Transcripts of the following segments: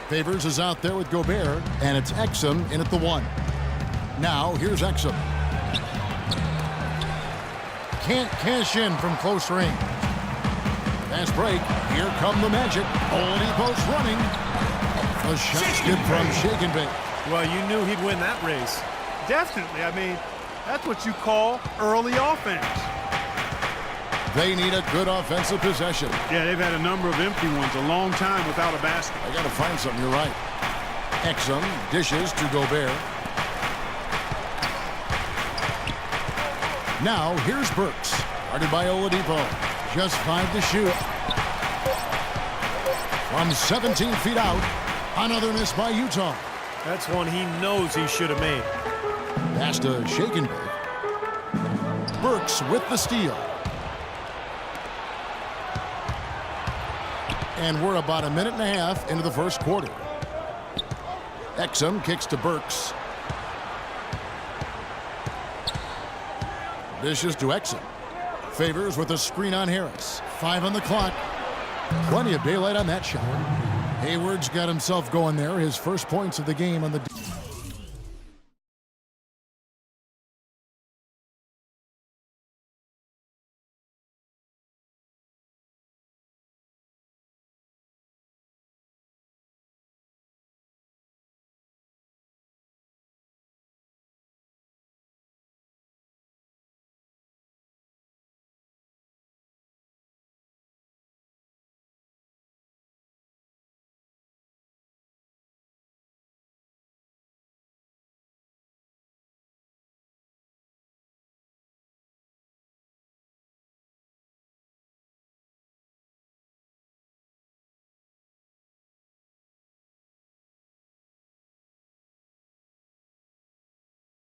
Favors is out there with Gobert, and it's Exum in at the 1. Now, here's Exum. Can't cash in from close range. Fast break. Here come the Magic. Oladipo's running. A shot's good from Shake and Bake. Well, you knew he'd win that race. Definitely. I mean, that's what you call early offense. They need a good offensive possession. Yeah, they've had a number of empty ones, a long time without a basket. I got to find something. You're right. Exum dishes to Gobert. Now, here's Burks. Guarded by Oladipo. Just 5 to shoot. From 17 feet out. Another miss by Utah. That's one he knows he should have made. Pass to Shake and Bake. Burks with the steal. And we're about a minute and a half into the first quarter. Exum kicks to Burks. Dishes to Exum. Favors with a screen on Harris. 5 on the clock. Plenty of daylight on that shot. Hayward's got himself going there. His first points of the game on the...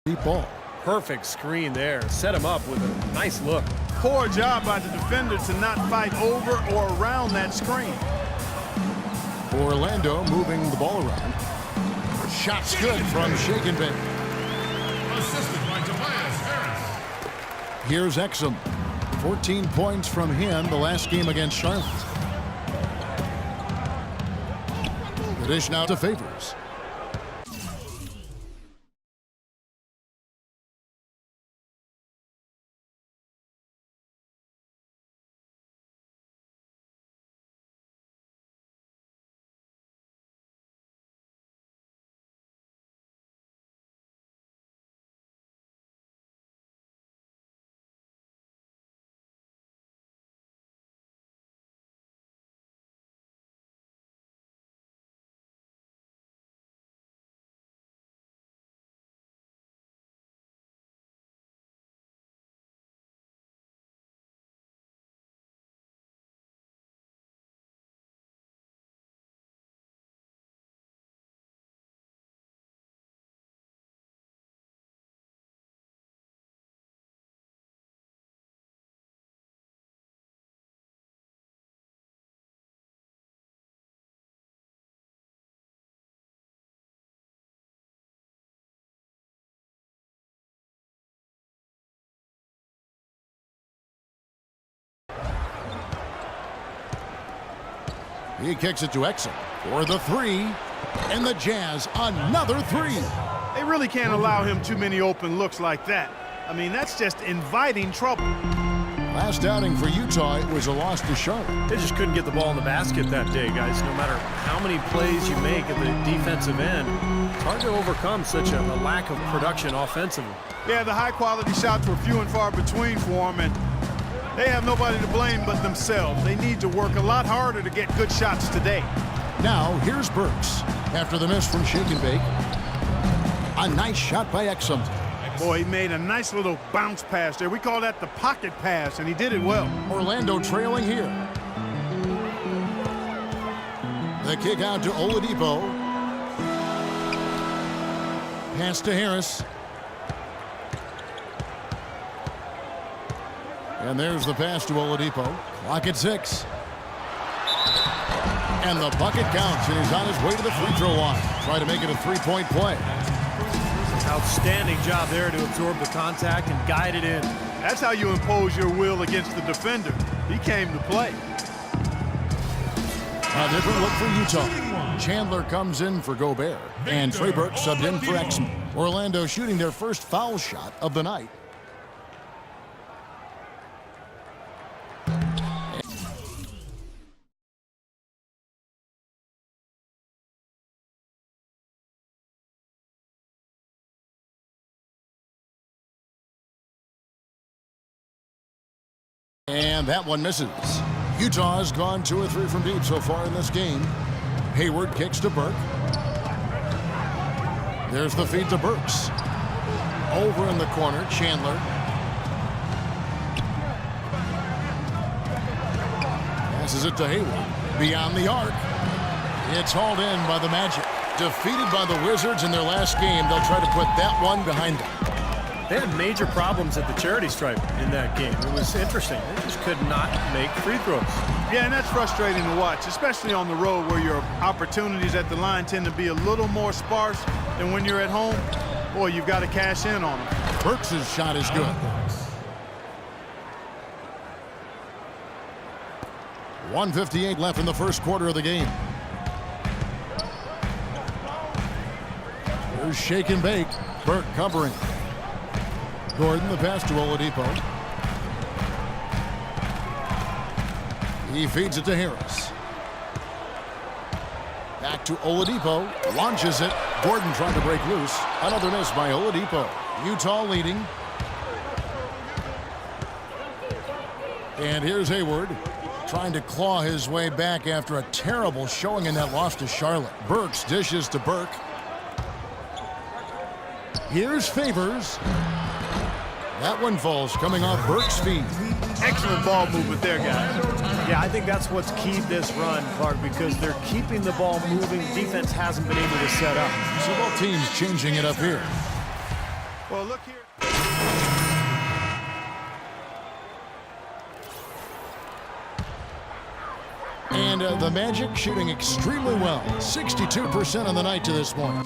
Deep ball. Perfect screen there. Set him up with a nice look. Poor job by the defender to not fight over or around that screen. Orlando moving the ball around. Shot's good from Shake and Bake. Assisted by Tobias Harris. Here's Exum. 14 points from him the last game against Charlotte. The dish now to Favors. He kicks it to Exum for the 3. And the Jazz, another 3. They really can't allow him too many open looks like that. I mean, that's just inviting trouble. Last outing for Utah, it was a loss to Charlotte. They just couldn't get the ball in the basket that day, guys. No matter how many plays you make at the defensive end, it's hard to overcome such a lack of production offensively. Yeah, the high-quality shots were few and far between for them, and they have nobody to blame but themselves. They need to work a lot harder to get good shots today. Now, here's Burks. After the miss from Shake and Bake. A nice shot by Exum. Boy, he made a nice little bounce pass there. We call that the pocket pass, and he did it well. Orlando trailing here. The kick out to Oladipo. Pass to Harris. And there's the pass to Oladipo. Clock at 6. And the bucket counts, and he's on his way to the free throw line. Try to make it a 3-point play. Outstanding job there to absorb the contact and guide it in. That's how you impose your will against the defender. He came to play. A different look for Utah. Chandler comes in for Gobert, and Trey Burke subbed in for Exum. Orlando shooting their first foul shot of the night. And that one misses. Utah's gone 2 or 3 from deep so far in this game. Hayward kicks to Burke. There's the feed to Burks. Over in the corner, Chandler. Passes it to Hayward. Beyond the arc. It's hauled in by the Magic. Defeated by the Wizards in their last game, they'll try to put that one behind them. They had major problems at the charity stripe in that game. It was interesting. They just could not make free throws. Yeah, and that's frustrating to watch, especially on the road where your opportunities at the line tend to be a little more sparse than when you're at home. Boy, you've got to cash in on them. Burks' shot is good. 1:58 left in the first quarter of the game. Here's shake and bake. Burke covering. Gordon the pass to Oladipo. He feeds it to Harris. Back to Oladipo. Launches it. Gordon trying to break loose. Another miss by Oladipo. Utah leading. And here's Hayward trying to claw his way back after a terrible showing in that loss to Charlotte. Burks dishes to Burke. Here's Favors. That one falls coming off Burke's feet. Excellent ball movement there, guys. Yeah, I think that's what's keyed this run, Clark, because they're keeping the ball moving. Defense hasn't been able to set up. So both teams changing it up here. Well, look here. And the Magic shooting extremely well. 62% on the night to this point.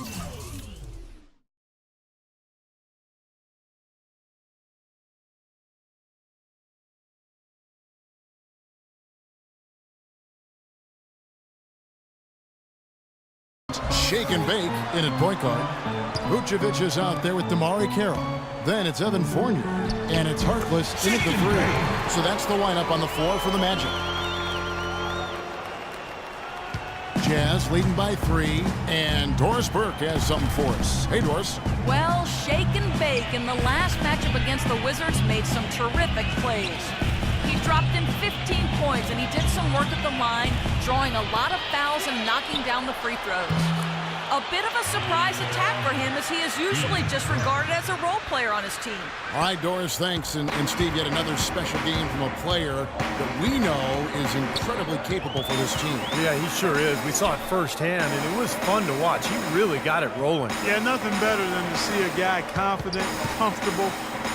Shake and bake in at point guard. Vucevic is out there with Damari Carroll. Then it's Evan Fournier. And it's Harkless in at the 3. So that's the lineup on the floor for the Magic. Jazz leading by 3. And Doris Burke has something for us. Hey, Doris. Well, shake and bake in the last matchup against the Wizards made some terrific plays. He dropped in 15 points, and he did some work at the line, drawing a lot of fouls and knocking down the free throws. A bit of a surprise attack for him, as he is usually just regarded as a role player on his team. All right, Doris, thanks. And Steve, yet another special game from a player that we know is incredibly capable for this team. Yeah, he sure is. We saw it firsthand, and it was fun to watch. He really got it rolling. Yeah, nothing better than to see a guy confident, comfortable,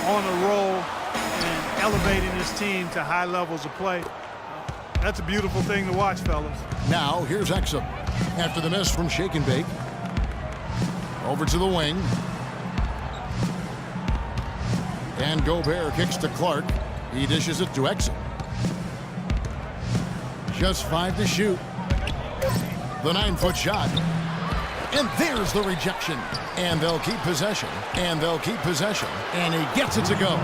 on a roll, and elevating his team to high levels of play. That's a beautiful thing to watch, fellas. Now, here's Exum. After the miss from Shake and Bake. Over to the wing. And Gobert kicks to Clark. He dishes it to Exum. Just 5 to shoot. The 9-foot shot. And there's the rejection. And they'll keep possession. And they'll keep possession. And he gets it to go.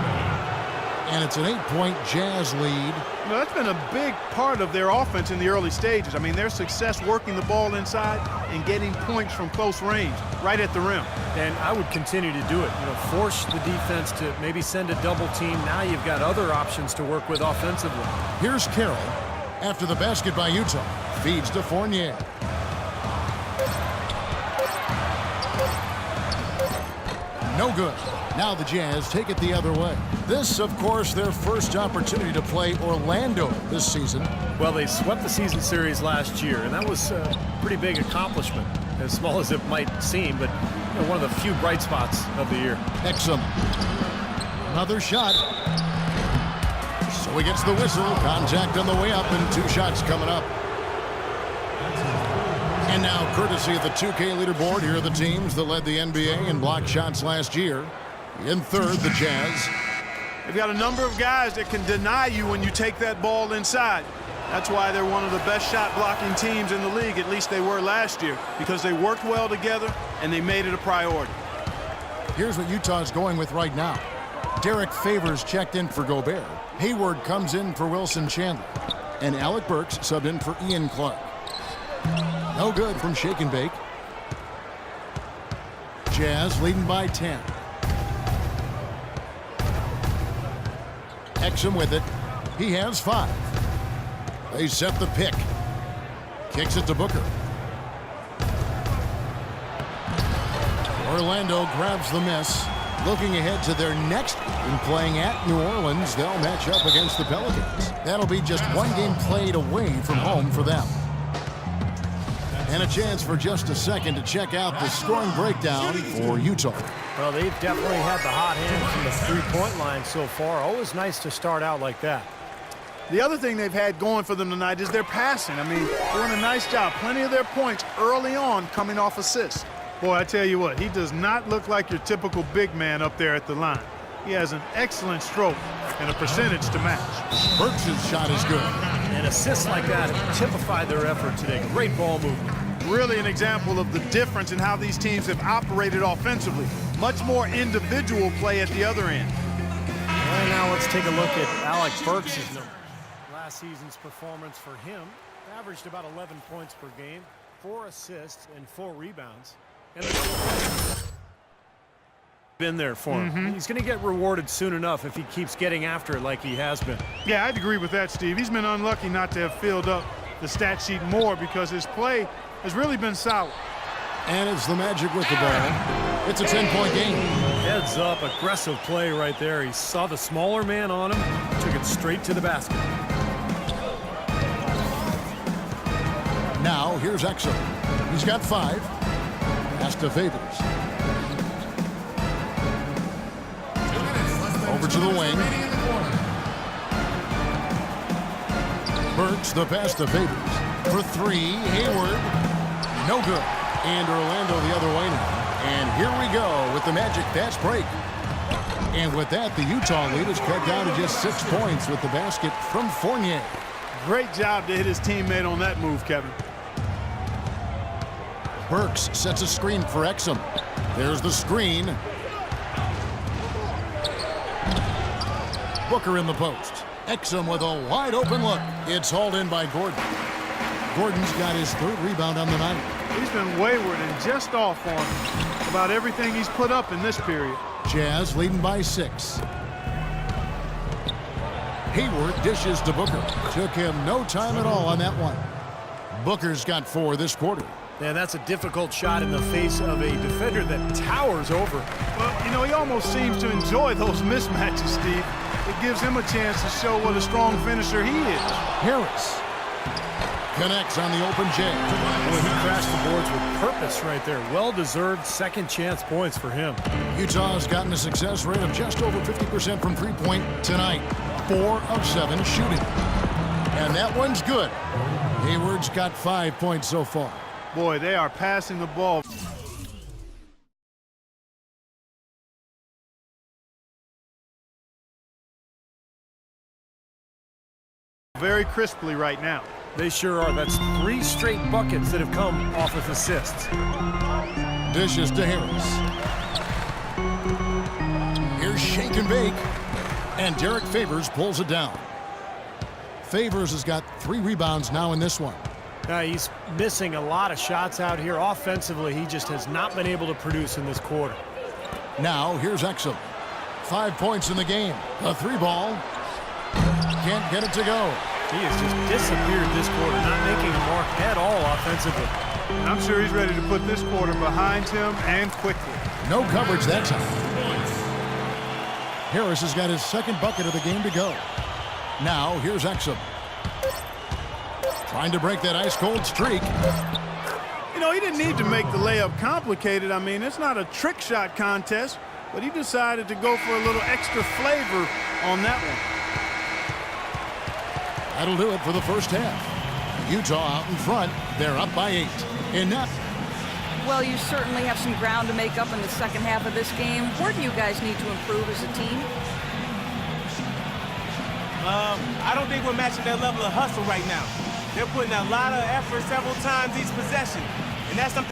And it's an 8-point Jazz lead. You know, that's been a big part of their offense in the early stages. I mean, their success working the ball inside and getting points from close range, right at the rim. And I would continue to do it. You know, force the defense to maybe send a double team. Now you've got other options to work with offensively. Here's Carroll after the basket by Utah. Feeds to Fournier. No good. Now the Jazz take it the other way. This, of course, their first opportunity to play Orlando this season. Well, they swept the season series last year, and that was a pretty big accomplishment, as small as it might seem, but you know, one of the few bright spots of the year. Exum. Another shot. So he gets the whistle. Contact on the way up, and 2 shots coming up. And now, courtesy of the 2K leaderboard, here are the teams that led the NBA in block shots last year. In third, the Jazz. They've got a number of guys that can deny you when you take that ball inside. That's why they're one of the best shot blocking teams in the league, at least they were last year, because they worked well together and they made it a priority. Here's what Utah's going with right now. Derek Favors checked in for Gobert. Hayward comes in for Wilson Chandler. And Alec Burks subbed in for Ian Clark. No good from Shake and Bake. Jazz leading by 10. Exum with it. He has 5. They set the pick. Kicks it to Booker. Orlando grabs the miss. Looking ahead to their next game, playing at New Orleans, they'll match up against the Pelicans. That'll be just one game played away from home for them. And a chance for just a second to check out the scoring breakdown for Utah. Well, they've definitely had the hot hand from the three-point line so far. Always nice to start out like that. The other thing they've had going for them tonight is their passing. I mean, doing a nice job. Plenty of their points early on coming off assists. Boy, I tell you what, he does not look like your typical big man up there at the line. He has an excellent stroke and a percentage to match. Burks' shot is good. And assists like that have typified their effort today. Great ball movement. Really an example of the difference in how these teams have operated offensively. Much more individual play at the other end. And now let's take a look at Alec Burks' number. Last season's performance for him averaged about 11 points per game, 4 assists, and 4 rebounds. And been there for him. He's going to get rewarded soon enough if he keeps getting after it like he has been. Yeah, I'd agree with that, Steve. He's been unlucky not to have filled up the stat sheet more because his play has really been solid. And it's the Magic with the ball. It's a 10-point game. Heads up, aggressive play right there. He saw the smaller man on him, took it straight to the basket. Now, here's Exum. He's got 5. Pass to Favors. Over to the wing. Burks the pass to Favors. For 3, Hayward. No good. And Orlando the other way now. And here we go with the Magic fast break. And with that, the Utah lead is cut down to just 6 points with the basket from Fournier. Great job to hit his teammate on that move, Kevin. Burks sets a screen for Exum. There's the screen. Booker in the post. Exum with a wide open look. It's hauled in by Gordon. Gordon's got his 3rd rebound on the night. He's been wayward and just off on about everything he's put up in this period. Jazz leading by 6. Hayward dishes to Booker. Took him no time at all on that one. Booker's got 4 this quarter. And that's a difficult shot in the face of a defender that towers over. Well, you know, he almost seems to enjoy those mismatches, Steve. It gives him a chance to show what a strong finisher he is. Harris connects on the open J. Boy, he crashed the boards with purpose right there. Well-deserved second chance points for him. Utah's gotten a success rate of just over 50% from three-point tonight. 4 of 7 shooting. And that one's good. Hayward's got 5 points so far. Boy, they are passing the ball very crisply right now. They sure are. That's 3 straight buckets that have come off of assists. Dishes to Harris. Here's Shake and Bake. And Derek Favors pulls it down. Favors has got 3 rebounds now in this one. Now he's missing a lot of shots out here. Offensively, he just has not been able to produce in this quarter. Now, here's Exum. 5 points in the game. A 3-ball. Can't get it to go. He has just disappeared this quarter, not making a mark at all offensively. I'm sure he's ready to put this quarter behind him and quickly. No coverage that time. Harris has got his 2nd bucket of the game to go. Now, here's Exum. Trying to break that ice-cold streak. You know, he didn't need to make the layup complicated. I mean, it's not a trick shot contest, but he decided to go for a little extra flavor on that one. That'll do it for the first half. Utah out in front. They're up by 8. Enough. Well, you certainly have some ground to make up in the second half of this game. Where do you guys need to improve as a team? I don't think we're matching their level of hustle right now. They're putting a lot of effort several times each possession, and that's something